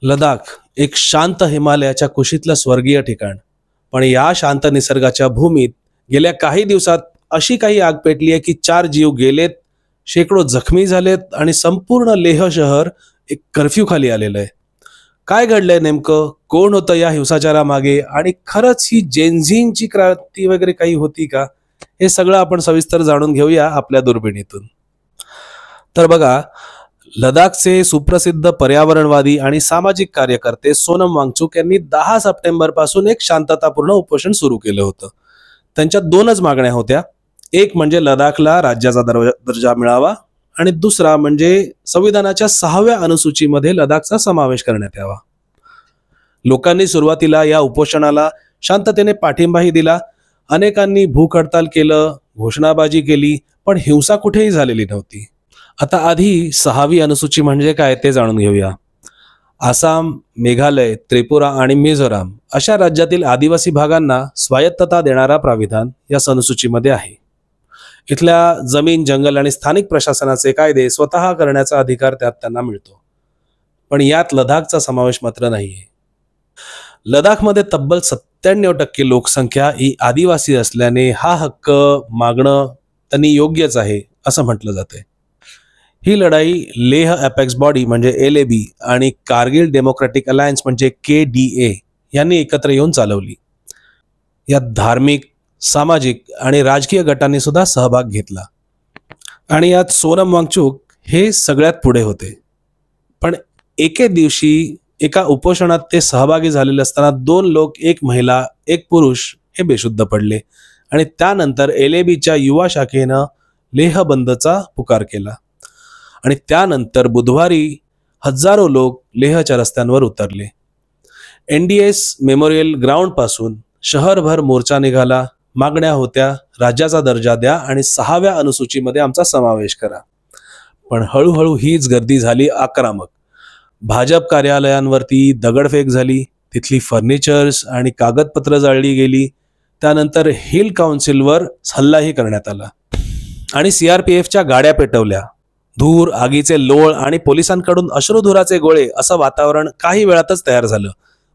लडाख एक शांत हिमालयाच्या कुशीतलं स्वर्गीय ठिकाण. पण या शांत निसर्गाच्या भूमीत गेल्या काही दिवसात अशी काही आग पेटली आहे की 4 जीव गेलेत, शेकडो जखमी झालेत आणि संपूर्ण लेह शहर एक कर्फ्यू खाली आलेलं आहे. काय घडलंय नेमकं, कोण होतं या हिंसाचारामागे आणि खरंच ही जेनझींची क्रांती वगैरे काही होती का, हे सगळं आपण सविस्तर जाणून घेऊया आपल्या दुर्बिणीतून. तर बघा, लडाखचे सुप्रसिद्ध पर्यावरणवादी आणि सामाजिक कार्यकर्ते सोनम वांगचुक यांनी 10 सप्टेंबर पासून एक शांततापूर्ण उपोषण सुरू केलं होतं. त्यांच्या दोनच मागण्या होत्या. एक म्हणजे लडाखला राज्याचा दर्जा मिळावा आणि दुसरा म्हणजे संविधानाच्या 6व्या अनुसूचीमध्ये लडाखचा समावेश करण्यात यावा. लोकांनी सुरुवातीला या उपोषणाला शांततेने पाठिंबाही दिला. अनेकांनी भूक हडताल केलं, घोषणाबाजी केली, पण हिंसा कुठेही झालेली नव्हती. आता आधी 6वी अनुसूची म्हणजे काय ते जाणून घेऊया. आसाम, मेघालय, त्रिपुरा आणि मिझोराम अशा राज्यातील आदिवासी भागांना स्वायत्तता देणारा प्राविधान या अनुसूचीमध्ये आहे. इथल्या जमीन, जंगल आणि स्थानिक प्रशासनाचे कायदे स्वतः करण्याचा अधिकार त्यात त्यांना मिळतो. पण यात लडाखचा समावेश मात्र नाहीये. लडाखमध्ये तब्बल 97% लोकसंख्या ही आदिवासी असल्याने हा हक्क मागणं त्यांनी योग्यच आहे असं म्हटलं जाते. ही लढाई लेह अपेक्स बॉडी म्हणजे LAB आणि कारगिल डेमोक्रॅटिक अलायन्स म्हणजे KDA यांनी एकत्र येऊन चालवली. यात धार्मिक, सामाजिक आणि राजकीय गटांनी सुद्धा सहभाग घेतला आणि यात सोनम वांगचुक हे सगळ्यात पुढे होते. पण एके दिवशी एका उपोषणात ते सहभागी झालेले असताना 2 लोक, एक महिला, एक पुरुष हे बेशुद्ध पडले आणि त्यानंतर LABच्या युवा शाखेनं लेह बंदचा पुकार केला आणि त्यानंतर बुधवारी हजारो लोक लेहच्या रस्त्यांवर उतरले. NDS मेमोरियल ग्राउंड पासून शहरभर मोर्चा निघाला. मागण्या होत्या, राज्याचा दर्जा द्या आणि 6व्या अनुसूचीमध्ये आमचा समावेश करा. पण हळूहळू हीच गर्दी झाली आक्रमक. भाजप कार्यालयांवरती दगडफेक झाली, तिथली फर्निचर्स आणि कागदपत्र जाळली गेली. त्यानंतर हिल काउन्सिलवर हल्लाही करण्यात आला आणि CRPFच्या गाड्या पेटवल्या. धूर, आगीचे लोळ आणि पोलिसांकडून अश्रुधुराचे गोळे असं वातावरण काही वेळातच तयार झालं.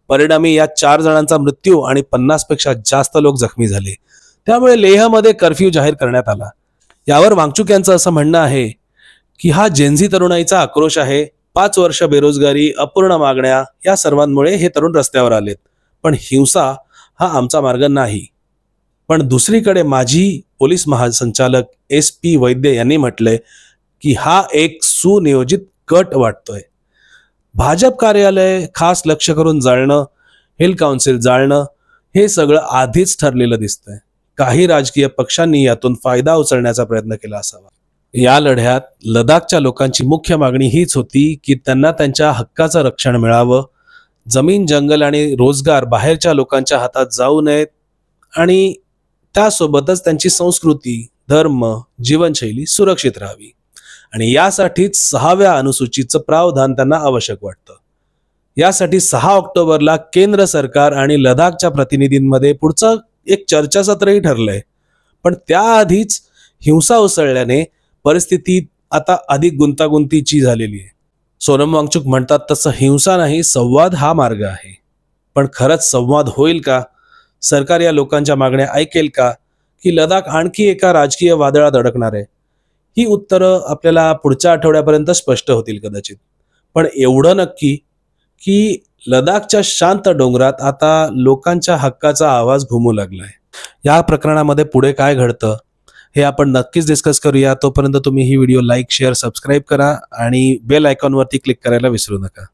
परिणामी या 4 जणांचा मृत्यू आणि 50 पेक्षा जास्त लोक जखमी झाले. त्यामुळे लेहमध्ये कर्फ्यू जाहीर करण्यात आला. यावर वांगचुक यांचं असं म्हणणं आहे की हा जेनझी तरुणाईचा आक्रोश आहे. 5 वर्ष बेरोजगारी, अपूर्ण मागण्या या सर्वांमुळे हे तरुण रस्त्यावर आलेत. पण हिंसा हा आमचा मार्ग नाही. पण दुसरीकडे माजी पोलीस महासंचालक SP वैद्य यांनी म्हटलंय की हा एक सुनियोजित कट वाटतोय. भाजप कार्यालय खास लक्ष करून जाळणं, हिल काउन्सिल जाळणं हे सगळं आधीच ठरलेलं दिसतंय. काही राजकीय पक्षांनी यातून फायदा उचलण्याचा प्रयत्न केला असावा. या लढ्यात लडाखच्या लोकांची मुख्य मागणी हीच होती की त्यांना त्यांच्या हक्काचं रक्षण मिळावं. जमीन, जंगल आणि रोजगार बाहेरच्या लोकांच्या हातात जाऊ नयेत आणि त्यासोबतच त्यांची संस्कृती, धर्म, जीवनशैली सुरक्षित राहावी. आणि यासाठीच 6व्या अनुसूचीचं प्रावधान त्यांना आवश्यक वाटतं. यासाठी 6 ऑक्टोबरला केंद्र सरकार आणि लडाखच्या प्रतिनिधींमध्ये पुढचं एक चर्चासत्रही ठरलंय. पण त्याआधीच हिंसा उसळल्याने परिस्थिती आता अधिक गुंतागुंतीची झालेली आहे. सोनम वांगचुक म्हणतात तसं हिंसा नाही, संवाद हा मार्ग आहे. पण खरंच संवाद होईल का? सरकार या लोकांच्या मागण्या ऐकेल का? की लडाख आणखी एका राजकीय वादळात अडकणार आहे? ही उत्तरं आपल्याला पुढच्या आठवड्यापर्यंत स्पष्ट होतील कदाचित. पण एवढं नक्की की लडाखच्या शांत डोंगरात आता लोकांच्या हक्काचा आवाज घुमू लागलाय. या प्रकरणामध्ये पुढे काय घडतं हे आपण नक्कीच डिस्कस करूया. तोपर्यंत तुम्ही ही व्हिडिओ लाईक, शेअर, सबस्क्राईब करा आणि बेल आयकॉनवरती क्लिक करायला विसरू नका.